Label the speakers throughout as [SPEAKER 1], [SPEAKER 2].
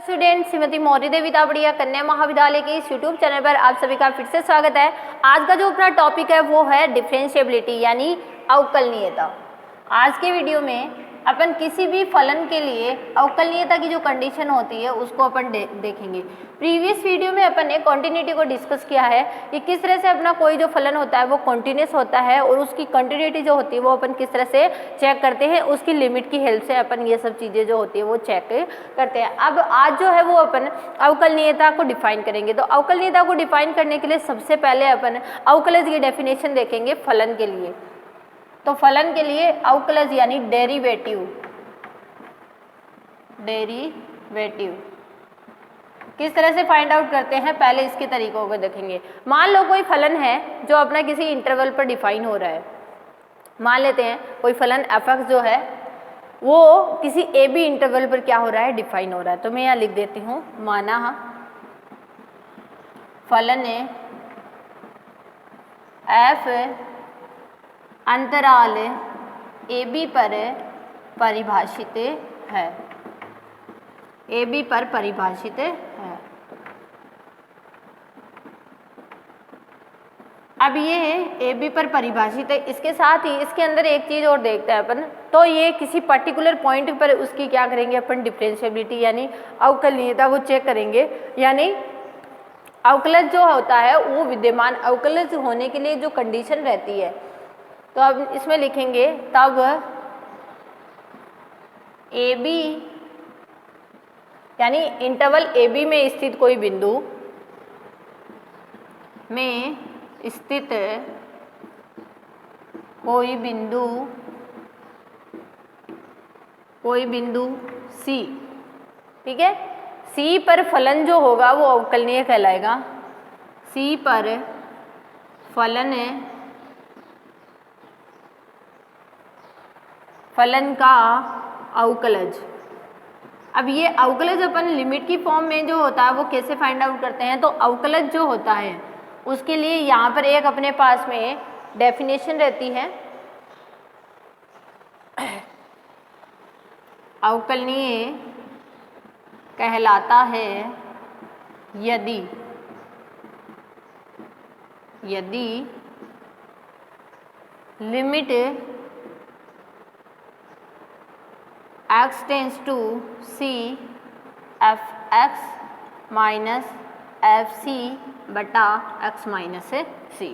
[SPEAKER 1] Student Shrimati Maurya देवी तावड़िया कन्या महाविद्यालय के इस यूट्यूब चैनल पर आप सभी का फिर से स्वागत है। आज का जो अपना टॉपिक है वो है डिफरेंशिएबिलिटी यानी अवकलनीयता। आज के वीडियो में अपन किसी भी फलन के लिए अवकलनीयता की जो कंडीशन होती है उसको अपन देखेंगे। प्रीवियस वीडियो में अपन ने कॉन्टिन्यूटी को डिस्कस किया है कि किस तरह से अपना कोई जो फलन होता है वो कॉन्टिन्यूस होता है और उसकी कंटिन्यूटी जो होती है वो अपन किस तरह से चेक करते हैं, उसकी लिमिट की हेल्प से अपन ये सब चीज़ें जो होती है वो चेक करते हैं। अब आज जो है वो अपन अवकलनीयता को डिफाइन करेंगे। तो अवकलनीयता को डिफाइन करने के लिए सबसे पहले अपन अवकलज की डेफिनेशन देखेंगे फलन के लिए। तो फलन के लिए अवकलज यानी डेरिवेटिव किस तरह से फाइंड आउट करते हैं, पहले इसके तरीकों को देखेंगे। मान लो कोई फलन है जो अपना किसी इंटरवल पर डिफाइन हो रहा है। मान लेते हैं कोई फलन f(x) जो है वो किसी ए बी इंटरवल पर क्या हो रहा है, डिफाइन हो रहा है। तो मैं यहाँ लिख देती हूँ, माना फलन f अंतराल ए बी पर परिभाषित है, ए बी पर परिभाषित है। अब ये ए बी पर परिभाषित है, इसके साथ ही इसके अंदर एक चीज़ और देखते हैं अपन। तो ये किसी पर्टिकुलर पॉइंट पर उसकी क्या करेंगे अपन, डिफरेंशिएबिलिटी यानी अवकलनीयता को चेक करेंगे। यानी अवकलज जो होता है वो विद्यमान अवकलज होने के लिए जो कंडीशन रहती है, तो अब इसमें लिखेंगे तब ए बी यानी इंटरवल ए बी में स्थित कोई बिंदु कोई बिंदु सी, ठीक है। सी पर फलन जो होगा वो अवकलनीय कहलाएगा। सी पर फलन का अवकलज। अब ये अवकलज अपन लिमिट की फॉर्म में जो होता है वो कैसे फाइंड आउट करते हैं। तो अवकलज जो होता है उसके लिए यहाँ पर एक अपने पास में डेफिनेशन रहती है। अवकलनीय कहलाता है यदि limit x tends to c f(x) minus fc बटा x माइनस c।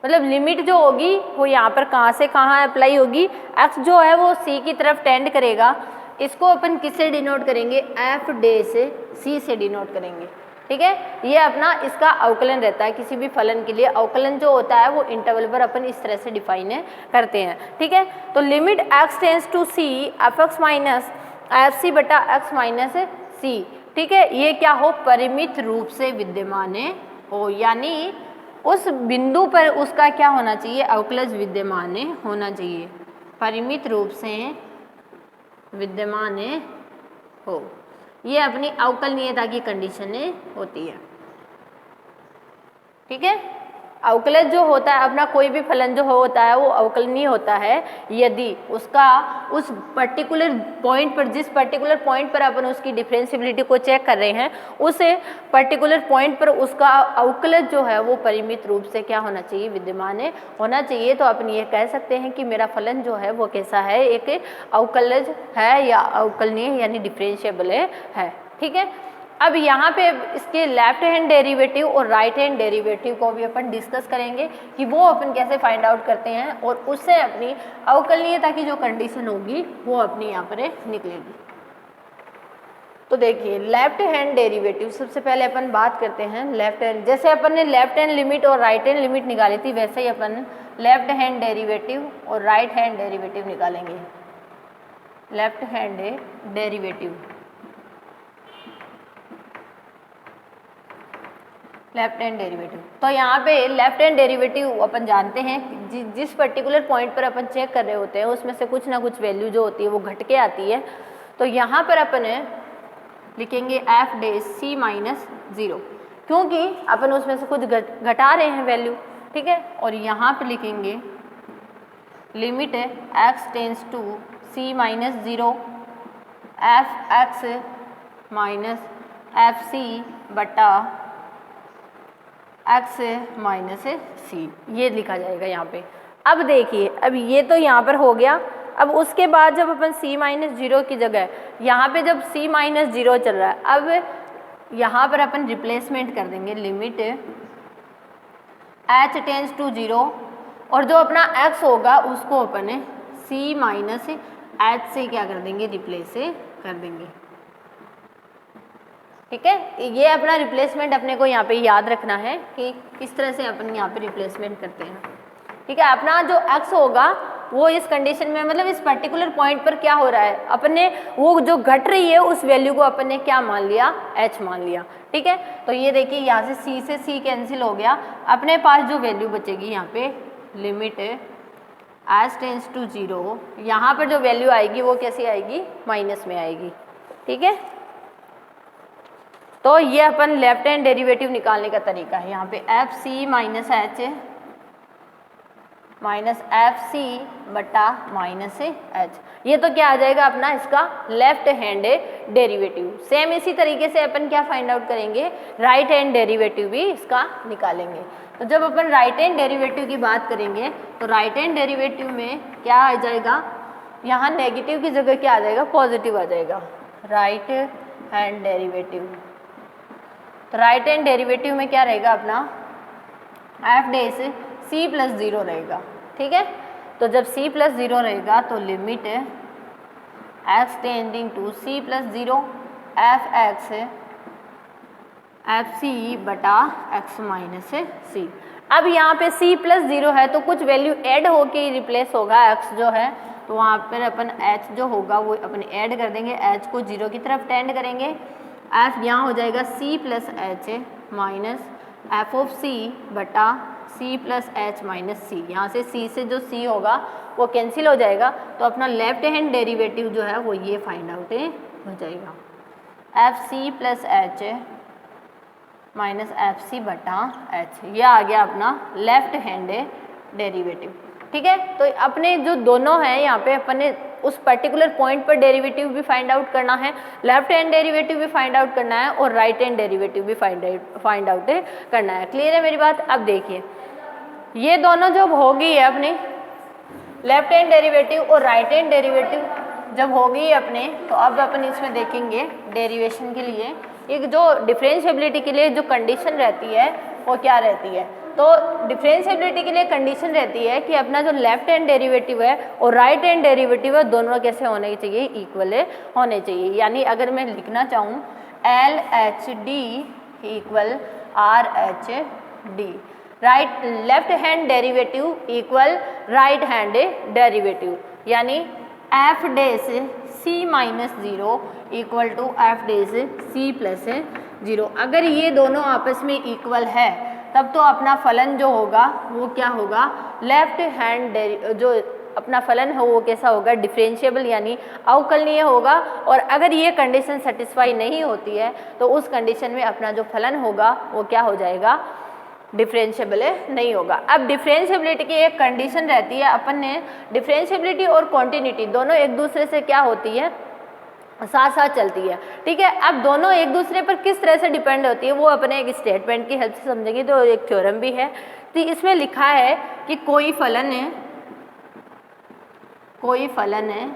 [SPEAKER 1] मतलब लिमिट जो होगी वो यहाँ पर कहाँ से कहाँ अप्लाई होगी, x जो है वो c की तरफ टेंड करेगा। इसको अपन किससे डिनोट करेंगे, f डे से c से डिनोट करेंगे, ठीक है। ये अपना इसका अवकलन रहता है। किसी भी फलन के लिए अवकलन जो होता है वो इंटरवल पर अपन इस तरह से डिफाइन करते हैं, ठीक है। तो limit x tends to c f(x) minus fc बटा x माइनस c, ठीक है। ये क्या हो, परिमित रूप से विद्यमान हो, यानी उस बिंदु पर उसका क्या होना चाहिए, अवकलज विद्यमान होना चाहिए, परिमित रूप से विद्यमान हो। ये अपनी अवकलनीयता की कंडीशन होती है, ठीक है। अवकलज जो होता है अपना कोई भी फलन जो होता है वो अवकलनीय होता है यदि उसका उस पर्टिकुलर पॉइंट पर, जिस पर्टिकुलर पॉइंट पर अपन उसकी डिफरेंशिएबिलिटी को चेक कर रहे हैं, उस पर्टिकुलर पॉइंट पर उसका अवकलज जो है वो परिमित रूप से क्या होना चाहिए, विद्यमान होना चाहिए। तो अपन ये कह सकते हैं कि मेरा फलन जो है वो कैसा है, एक अवकलज है या अवकलनीय यानी डिफरेंशिएबल है, ठीक है। अब यहाँ पे इसके लेफ्ट हैंड डेरिवेटिव और राइट हैंड डेरिवेटिव को भी अपन डिस्कस करेंगे कि वो अपन कैसे फाइंड आउट करते हैं और उससे अपनी अवकलनीयता की जो कंडीशन होगी वो अपनी यहाँ पर निकलेगी। तो देखिए लेफ्ट हैंड डेरिवेटिव, सबसे पहले अपन बात करते हैं लेफ्ट हैंड। जैसे अपन ने लेफ्ट हैंड लिमिट और राइट हैंड लिमिट निकाली थी, वैसे ही अपन लेफ्ट हैंड डेरिवेटिव और राइट हैंड डेरिवेटिव निकालेंगे। Left hand derivative, left hand derivative. तो यहाँ पे लेफ्ट हैंड डेरिवेटिव अपन जानते हैं जिस पर्टिकुलर पॉइंट पर अपन चेक कर रहे होते हैं उसमें से कुछ ना कुछ वैल्यू जो होती है वो घट के आती है। तो यहाँ पर अपन लिखेंगे f डे c माइनस 0, क्योंकि अपन उसमें से कुछ घटा रहे हैं वैल्यू, ठीक है। और यहाँ पर लिखेंगे limit x tends to c minus 0 f(x) minus F C बटा एक्स माइनस सी, ये लिखा जाएगा यहाँ पे। अब देखिए, अब ये तो यहाँ पर हो गया। अब उसके बाद जब अपन c माइनस जीरो की जगह यहाँ पे जब c माइनस जीरो चल रहा है, अब यहाँ पर अपन रिप्लेसमेंट कर देंगे limit h tends to zero, और जो अपना x होगा उसको अपन c माइनस h से क्या कर देंगे, रिप्लेस कर देंगे। ठीक है, ये अपना रिप्लेसमेंट अपने को यहाँ पे याद रखना है कि किस तरह से अपन यहाँ पे रिप्लेसमेंट करते हैं। ठीक है, अपना जो x होगा वो इस कंडीशन में, मतलब इस पर्टिकुलर पॉइंट पर क्या हो रहा है, अपने वो जो घट रही है उस वैल्यू को अपन ने क्या मान लिया, h मान लिया। ठीक है, तो ये देखिए यहाँ से c कैंसिल हो गया, अपने पास जो वैल्यू बचेगी यहाँ पे limit h tends to zero, यहाँ पर जो वैल्यू आएगी वो कैसी आएगी, माइनस में आएगी। ठीक है, तो ये अपन लेफ्ट हैंड डेरिवेटिव निकालने का तरीका है। यहाँ पे F C minus H minus F C बटा माइनस एच, ये तो क्या आ जाएगा अपना इसका लेफ्ट हैंड डेरिवेटिव। सेम इसी तरीके से अपन क्या फाइंड आउट करेंगे, राइट हैंड डेरिवेटिव भी इसका निकालेंगे। तो जब अपन राइट हैंड डेरिवेटिव की बात करेंगे तो राइट हैंड डेरिवेटिव में क्या आ जाएगा, यहाँ नेगेटिव की जगह क्या आ जाएगा, पॉजिटिव आ जाएगा, राइट हैंड डेरिवेटिव। तो राइट हैंड डेरिवेटिव में क्या रहेगा अपना एफ डेस c प्लस जीरो रहेगा। ठीक है, तो जब c प्लस जीरो रहेगा तो limit x tending to c plus zero F X F C बटा x माइनस सी। अब यहाँ पे c प्लस जीरो है तो कुछ वैल्यू ऐड होके रिप्लेस होगा x जो है, तो वहाँ पर अपन h जो होगा वो अपन ऐड कर देंगे, h को जीरो की तरफ टेंड करेंगे। f यहाँ हो जाएगा c plus H minus F of c बटा c प्लस एच माइनस सी। यहाँ से c से जो c होगा वो कैंसिल हो जाएगा, तो अपना लेफ्ट हैंड डेरिवेटिव जो है वो ये फाइंड आउट हो जाएगा, F C plus H minus F C बटा एच, ये आ गया अपना लेफ्ट हैंड डेरिवेटिव। ठीक है, तो अपने जो दोनों हैं यहाँ पे अपन ने उस पर्टिकुलर पॉइंट पर डेरिवेटिव भी फाइंड आउट करना है, लेफ्ट हैंड डेरिवेटिव भी फाइंड आउट करना है और राइट हैंड डेरिवेटिव भी फाइंड आउट करना है। क्लियर है मेरी बात। अब देखिए ये दोनों जब होगी है अपनी लेफ्ट हैंड डेरिवेटिव और राइट हैंड डेरिवेटिव जब होगी अपने, तो अब अपन इसमें देखेंगे डेरिवेशन के लिए एक जो डिफरेंशिएबिलिटी के लिए जो कंडीशन रहती है वो क्या रहती है। तो डिफरेंशिएबिलिटी के लिए कंडीशन रहती है कि अपना जो लेफ्ट हैंड डेरिवेटिव है और राइट हैंड डेरिवेटिव है दोनों कैसे होने चाहिए, इक्वल होने चाहिए। यानी अगर मैं लिखना चाहूँ L H D equal R H D, right left hand derivative equal right hand derivative, यानी F dash C minus zero equal to F dash C plus zero. अगर ये दोनों आपस में इक्वल है तब तो अपना फलन जो होगा वो क्या होगा, लेफ्ट हैंड जो अपना फलन है वो कैसा होगा, डिफरेंशिएबल यानी अवकलनीय होगा। और अगर ये कंडीशन सेटिस्फाई नहीं होती है तो उस कंडीशन में अपना जो फलन होगा वो क्या हो जाएगा, डिफरेंशिएबल नहीं होगा। अब डिफरेंशिएबिलिटी की एक कंडीशन रहती है, अपन ने डिफरेंशिएबिलिटी और कॉन्टिन्यूटी दोनों एक दूसरे से क्या होती है, साथ साथ चलती है। ठीक है, अब दोनों एक दूसरे पर किस तरह से डिपेंड होती है वो अपने एक स्टेटमेंट की हेल्प से समझेंगे। तो एक थ्योरम भी है, तो इसमें लिखा है कि कोई फलन है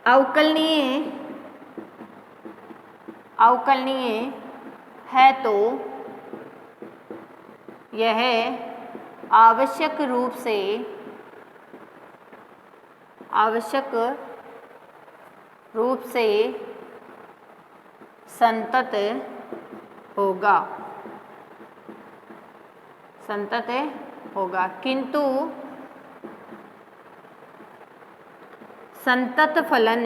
[SPEAKER 1] अवकलनीय है तो यह आवश्यक रूप से संतत होगा, किंतु संतत फलन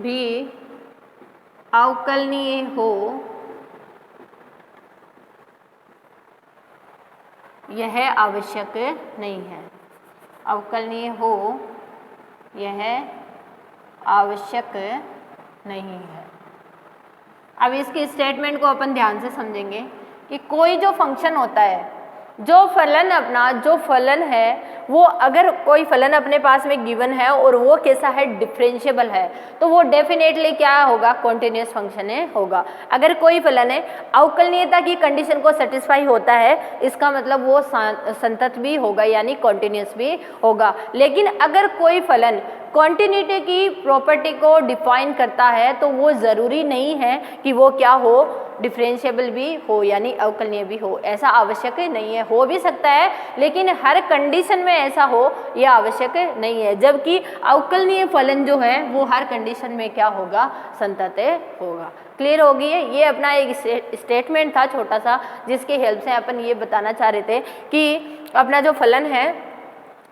[SPEAKER 1] भी अवकलनीय हो यह आवश्यक नहीं है। अवकलनीय हो यह आवश्यक नहीं है। अब इसके स्टेटमेंट को अपन ध्यान से समझेंगे कि कोई जो फंक्शन होता है, जो फलन है वो अगर कोई फलन अपने पास में गिवन है और वो कैसा है, डिफरेंशिएबल है, तो वो डेफिनेटली क्या होगा, कॉन्टिन्यूस फंक्शन होगा। अगर कोई फलन है अवकलनीयता की कंडीशन को सेटिस्फाई होता है, इसका मतलब वो संतत भी होगा यानी कॉन्टिन्यूस भी होगा। लेकिन अगर कोई फलन कॉन्टिन्यूटी की प्रॉपर्टी को डिफाइन करता है तो वो ज़रूरी नहीं है कि वो क्या हो, डिफरेंशिएबल भी हो यानी अवकलनीय भी हो, ऐसा आवश्यक नहीं है। हो भी सकता है लेकिन हर कंडीशन में ऐसा हो यह आवश्यक नहीं है, जबकि अवकलनीय फलन जो है वो हर कंडीशन में क्या होगा, संतत होगा। क्लियर हो गई है। ये अपना एक स्टेटमेंट था छोटा सा, जिसकी हेल्प से अपन ये बताना चाह रहे थे कि अपना जो फलन है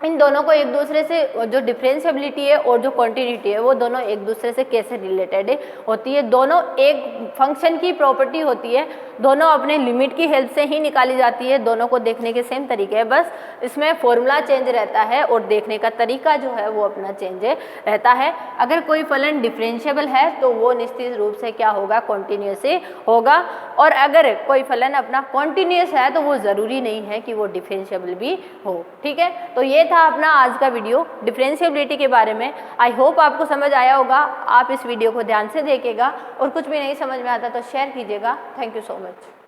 [SPEAKER 1] इन दोनों को एक दूसरे से, जो डिफरेंशिएबिलिटी है और जो कॉन्टिन्यूटी है, वो दोनों एक दूसरे से कैसे रिलेटेड होती है। दोनों एक फंक्शन की प्रॉपर्टी होती है, दोनों अपने लिमिट की हेल्प से ही निकाली जाती है, दोनों को देखने के सेम तरीके है, बस इसमें फॉर्मूला चेंज रहता है और देखने का तरीका जो है वो अपना चेंज रहता है। अगर कोई फलन डिफरेंशिएबल है तो वो निश्चित रूप से क्या होगा, कॉन्टिन्यूस होगा, और अगर कोई फलन अपना कॉन्टिन्यूस है तो वो ज़रूरी नहीं है कि वो डिफरेंशिएबल भी हो। ठीक है, तो ये था अपना आज का वीडियो डिफरेंशिएबिलिटी के बारे में। आई होप आपको समझ आया होगा। आप इस वीडियो को ध्यान से देखिएगा और कुछ भी नहीं समझ में आता तो शेयर कीजिएगा। Thank you so much.